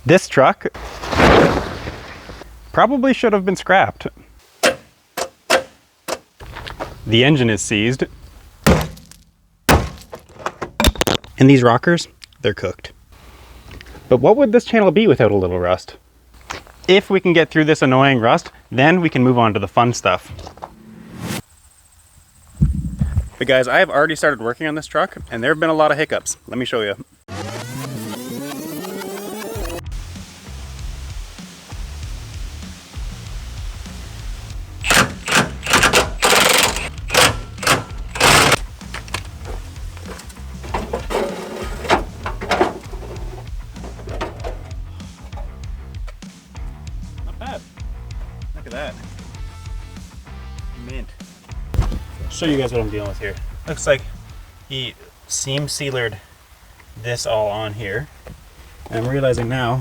This truck probably should have been scrapped. The engine is seized. And these rockers, they're cooked. But what would this channel be without a little rust? If we can get through this annoying rust, then we can move on to the fun stuff. But guys, I have already started working on this truck, and there have been a lot of hiccups. Let me show you. Look at that. Mint. I'll show you guys what I'm dealing with here. Looks like he seam sealered this all on here. And I'm realizing now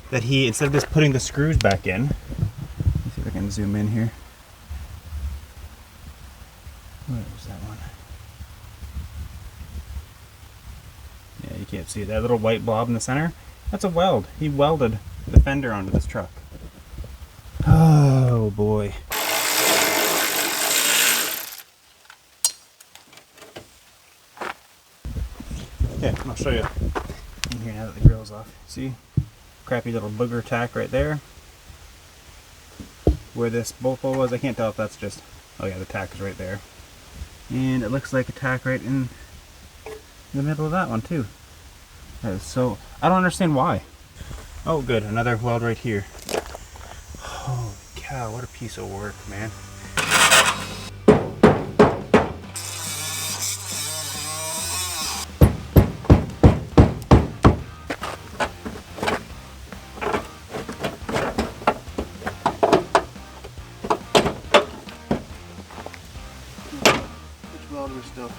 that he, instead of just putting the screws back in, let's see if I can zoom in here. Where was that one? Yeah, you can't see that little white blob in the center. That's a weld. He welded the fender onto this truck. Oh boy. Yeah, I'll show you in here now that the grill's off. See? Crappy little booger tack right there. Where this bolt hole was, I can't tell if that's just... Oh yeah, the tack is right there. And it looks like a tack right in the middle of that one too. That is so... I don't understand why. Oh good, another weld right here. Holy cow, what a piece of work, man. Which welder is still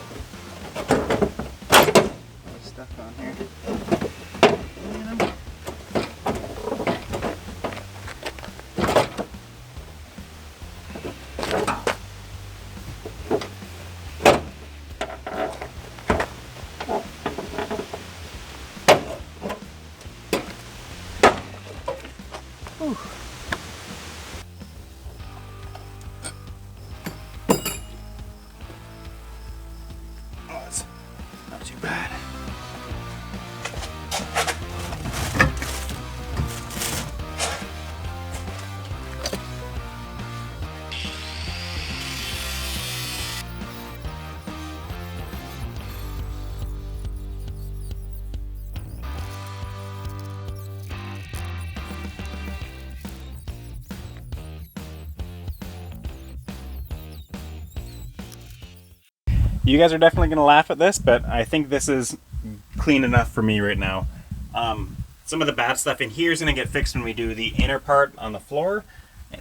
stuck on here? Oh, it's not too bad. You guys are definitely going to laugh at this, but I think this is clean enough for me right now. Some of the bad stuff in here is going to get fixed when we do the inner part on the floor,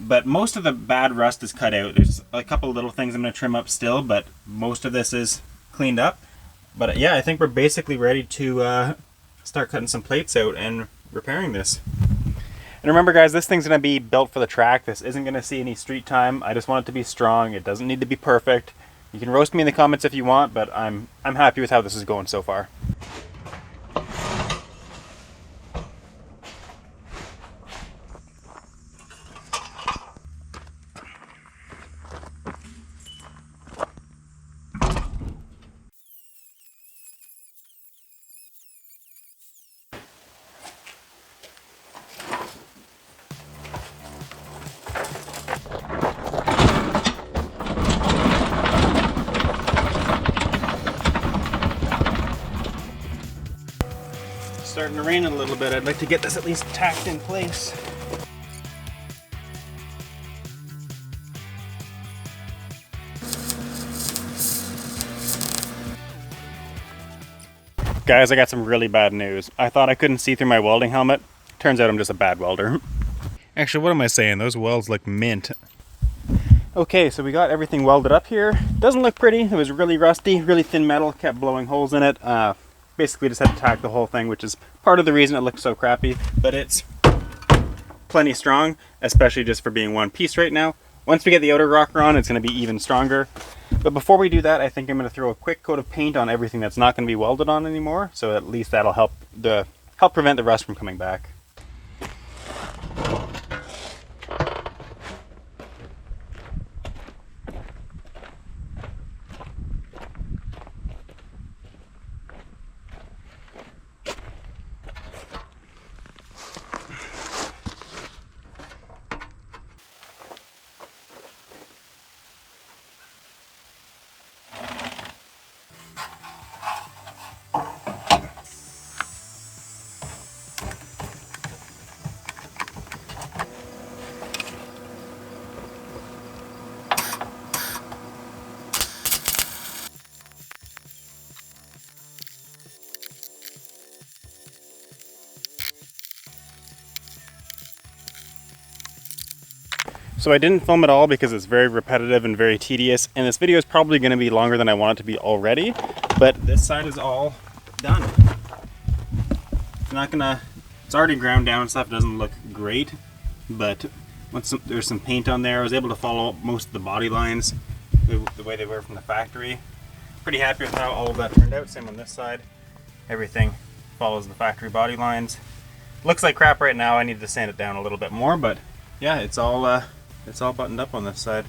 but most of the bad rust is cut out. There's a couple little things I'm going to trim up still, but most of this is cleaned up. But yeah, I think we're basically ready to start cutting some plates out and repairing this. And remember guys, this thing's going to be built for the track. This isn't going to see any street time. I just want it to be strong. It doesn't need to be perfect. You can roast me in the comments if you want, but I'm happy with how this is going so far. Starting to rain a little bit. I'd like to get this at least tacked in place. Guys, I got some really bad news. I thought I couldn't see through my welding helmet. Turns out I'm just a bad welder. Actually, what am I saying? Those welds look mint. Okay, so we got everything welded up here. Doesn't look pretty. It was really rusty, really thin metal, kept blowing holes in it. Basically just had to tack the whole thing, which is part of the reason it looks so crappy, but it's plenty strong, especially just for being one piece right now. Once we get the outer rocker on, it's going to be even stronger. But before we do that, I think I'm going to throw a quick coat of paint on everything that's not going to be welded on anymore, so at least that'll help prevent the rust from coming back. So I didn't film it all because it's very repetitive and very tedious, and this video is probably going to be longer than I want it to be already, but this side is all done. It's already ground down and stuff, doesn't look great, but once there's some paint on there, I was able to follow most of the body lines the way they were from the factory. Pretty happy with how all of that turned out. Same on this side. Everything follows the factory body lines. Looks like crap right now. I need to sand it down a little bit more, but yeah, it's all buttoned up on this side.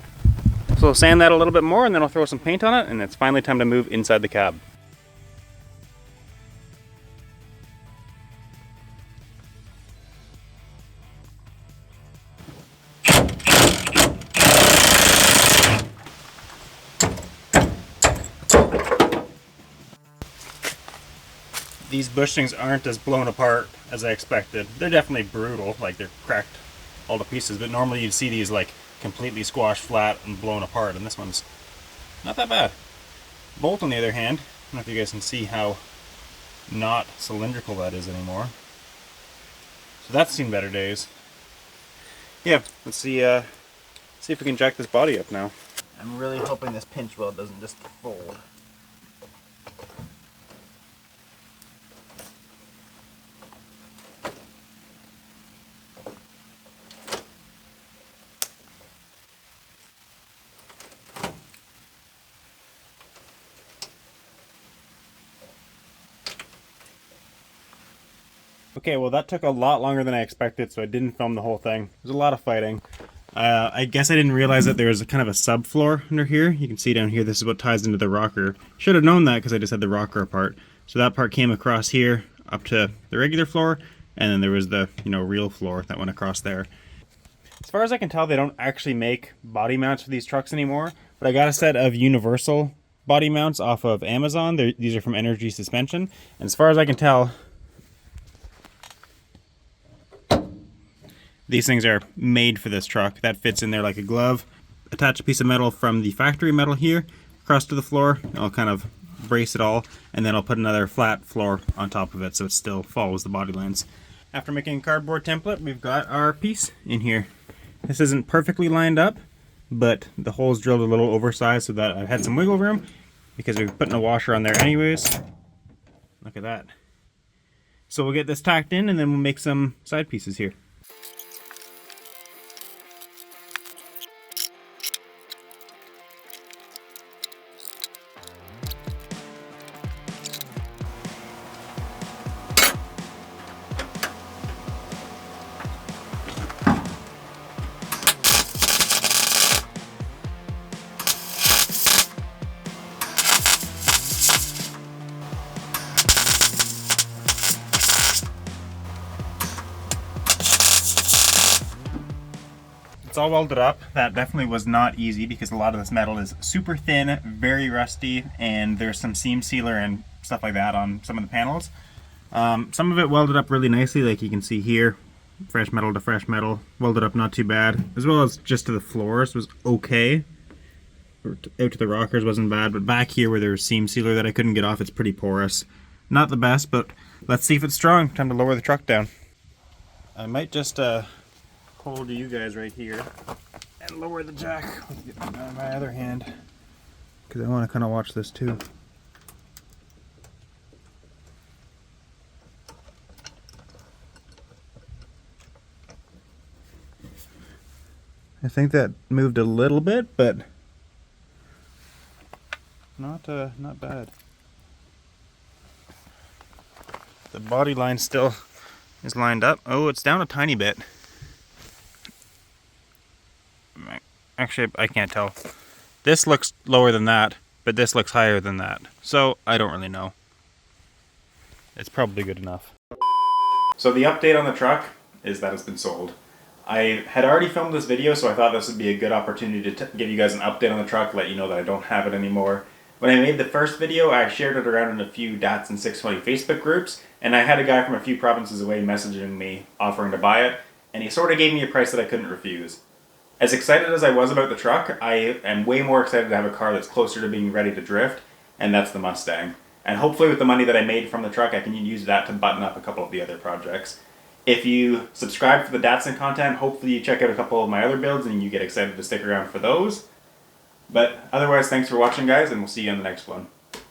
So I'll sand that a little bit more and then I'll throw some paint on it, and it's finally time to move inside the cab. These bushings aren't as blown apart as I expected. They're definitely brutal, like they're cracked all to pieces, but normally you'd see these like completely squashed flat and blown apart, and this one's not that bad. Bolt, on the other hand, I don't know if you guys can see how not cylindrical that is anymore. So that's seen better days. Yeah, let's see if we can jack this body up now. I'm really hoping this pinch weld doesn't just fold. Okay, well that took a lot longer than I expected, so I didn't film the whole thing. There's a lot of fighting. I guess I didn't realize that there was a kind of a subfloor under here. You can see down here, this is what ties into the rocker. Should have known that because I just had the rocker apart. So that part came across here up to the regular floor, and then there was the, real floor that went across there. As far as I can tell, they don't actually make body mounts for these trucks anymore, but I got a set of universal body mounts off of Amazon. These are from Energy Suspension, and as far as I can tell, these things are made for this truck. That fits in there like a glove. Attach a piece of metal from the factory metal here across to the floor. I'll kind of brace it all, and then I'll put another flat floor on top of it so it still follows the body lines. After making a cardboard template, we've got our piece in here. This isn't perfectly lined up, but the hole's drilled a little oversized so that I've had some wiggle room because we're putting a washer on there anyways. Look at that. So we'll get this tacked in and then we'll make some side pieces here. It's all welded up. That definitely was not easy because a lot of this metal is super thin, very rusty, and there's some seam sealer and stuff like that on some of the panels. Some of it welded up really nicely, like you can see here. Fresh metal to fresh metal, welded up not too bad, as well as just to the floors was okay. Out to the rockers wasn't bad, but back here where there was seam sealer that I couldn't get off, it's pretty porous. Not the best, but let's see if it's strong. Time to lower the truck down. I might just hold you guys right here and lower the jack with my other hand because I want to kind of watch this too. I think that moved a little bit, but not bad. The body line still is lined up. Oh, it's down a tiny bit. Actually, I can't tell. This looks lower than that, but this looks higher than that. So, I don't really know. It's probably good enough. So the update on the truck is that it's been sold. I had already filmed this video, so I thought this would be a good opportunity to give you guys an update on the truck, let you know that I don't have it anymore. When I made the first video, I shared it around in a few Datsun 620 Facebook groups, and I had a guy from a few provinces away messaging me, offering to buy it, and he sort of gave me a price that I couldn't refuse. As excited as I was about the truck, I am way more excited to have a car that's closer to being ready to drift, and that's the Mustang. And hopefully with the money that I made from the truck, I can use that to button up a couple of the other projects. If you subscribe for the Datsun content, hopefully you check out a couple of my other builds and you get excited to stick around for those. But otherwise, thanks for watching, guys, and we'll see you in the next one.